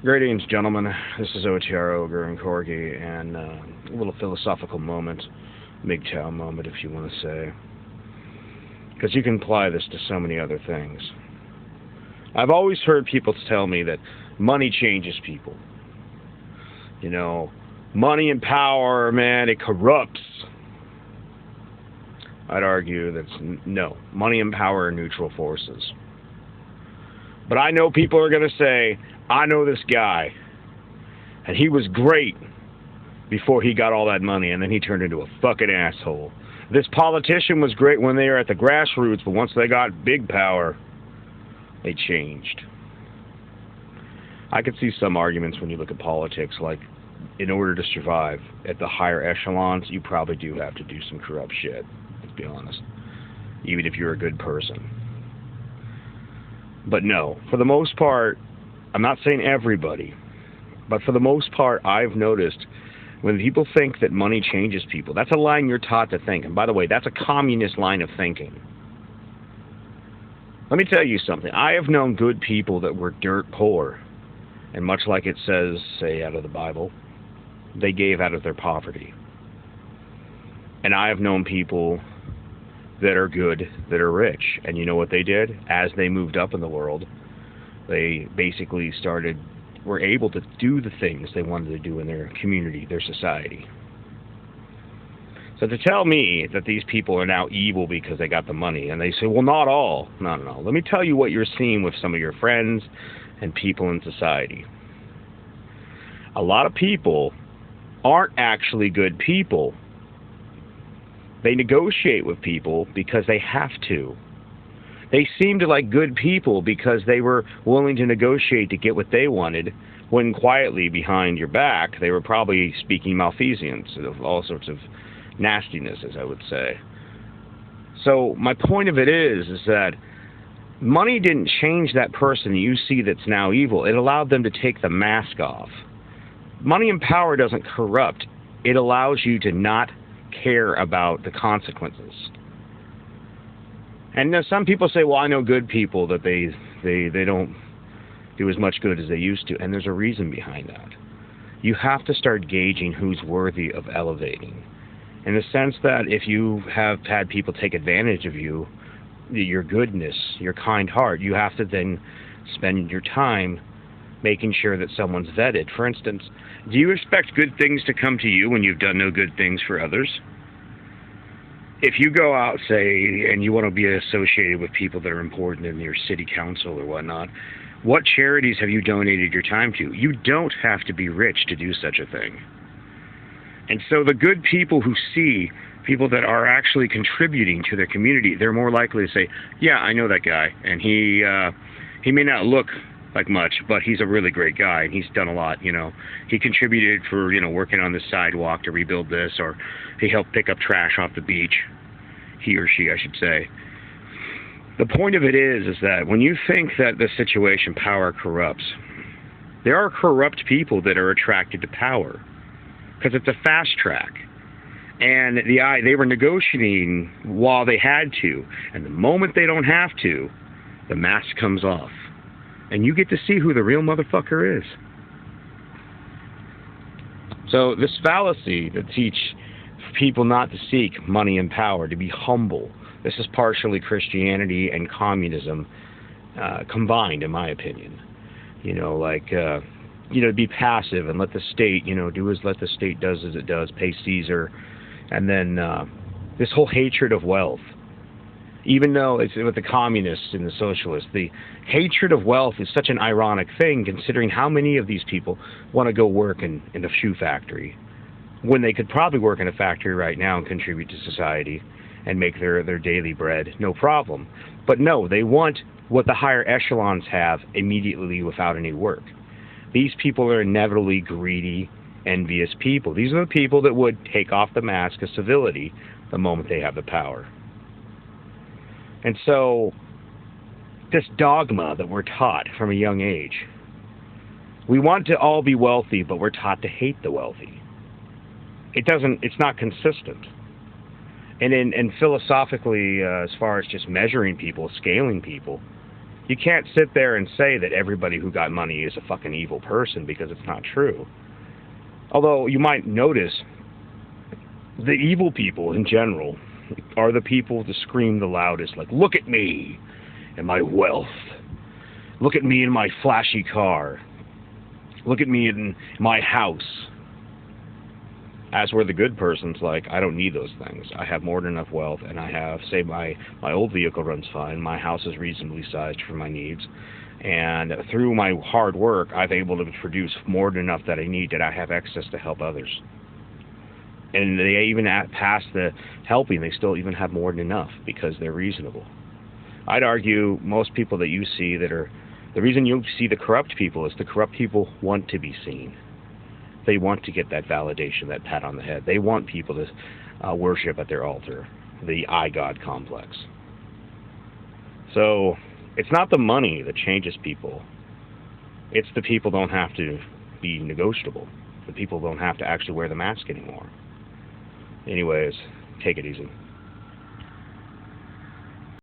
Greetings, gentlemen. This is OTR Ogre and Corgi, and a little philosophical moment, MGTOW moment, if you want to say. Because you can apply this to so many other things. I've always heard people tell me that money changes people. You know, money and power, man, it corrupts. I'd argue that no, money and power are neutral forces. But I know people are going to say, I know this guy, and he was great before he got all that money, and then he turned into a fucking asshole. This politician was great when they were at the grassroots, but once they got big power, they changed. I could see some arguments when you look at politics, like, in order to survive at the higher echelons, you probably do have to do some corrupt shit, let's be honest, even if you're a good person. But no, for the most part, I'm not saying everybody, but for the most part, I've noticed when people think that money changes people, that's a line you're taught to think. And by the way, that's a communist line of thinking. Let me tell you something. I have known good people that were dirt poor. And much like it says, say, out of the Bible, they gave out of their poverty. And I have known people that are good, that are rich. And you know what they did? As they moved up in the world, they basically were able to do the things they wanted to do in their community, their society. So to tell me that these people are now evil because they got the money, and they say, well, not all. No. Let me tell you what you're seeing with some of your friends and people in society. A lot of people aren't actually good people. They negotiate with people because they have to. They seemed like good people because they were willing to negotiate to get what they wanted, when quietly behind your back, they were probably speaking malfeasance of all sorts of nastiness, as I would say. So my point of it is that money didn't change that person you see that's now evil. It allowed them to take the mask off. Money and power doesn't corrupt. It allows you to not care about the consequences. And now some people say, well, I know good people that they don't do as much good as they used to. And there's a reason behind that. You have to start gauging who's worthy of elevating. In the sense that if you have had people take advantage of you, your goodness, your kind heart, you have to then spend your time making sure that someone's vetted. For instance, do you expect good things to come to you when you've done no good things for others? If you go out, say, and you want to be associated with people that are important in your city council or whatnot, what charities have you donated your time to? You don't have to be rich to do such a thing. And so the good people who see people that are actually contributing to their community, they're more likely to say, yeah, I know that guy, and he may not look like much, but he's a really great guy, and he's done a lot, you know. He contributed for, you know, working on the sidewalk to rebuild this, or he helped pick up trash off the beach. He or she, I should say. The point of it is that when you think that the situation power corrupts, there are corrupt people that are attracted to power, because it's a fast track. And they were negotiating while they had to, and the moment they don't have to, the mask comes off. And you get to see who the real motherfucker is. So this fallacy to teach people not to seek money and power, to be humble, this is partially Christianity and communism combined, in my opinion. You know, like, be passive and let the state, let the state does as it does, pay Caesar. And then this whole hatred of wealth. Even though it's with the communists and the socialists, the hatred of wealth is such an ironic thing, considering how many of these people want to go work in a shoe factory when they could probably work in a factory right now and contribute to society and make their daily bread, no problem. But no, they want what the higher echelons have immediately without any work. These people are inevitably greedy, envious people. These are the people that would take off the mask of civility the moment they have the power. And so, this dogma that we're taught from a young age, we want to all be wealthy, but we're taught to hate the wealthy. It's not consistent. And philosophically, as far as just measuring people, scaling people, You can't sit there and say that everybody who got money is a fucking evil person, because it's not true. Although you might notice the evil people in general are the people that scream the loudest, like, look at me and my wealth. Look at me in my flashy car. Look at me in my house. As where the good person's like, I don't need those things. I have more than enough wealth, and I have, say, my old vehicle runs fine. My house is reasonably sized for my needs. And through my hard work, I've able to produce more than enough that I need, that I have excess to help others. And they even past the helping, they still even have more than enough because they're reasonable. I'd argue most people that you see that are, the reason you see the corrupt people is the corrupt people want to be seen. They want to get that validation, that pat on the head. They want people to worship at their altar, the I God complex. So it's not the money that changes people. It's the people don't have to be negotiable. The people don't have to actually wear the mask anymore. Anyways, take it easy.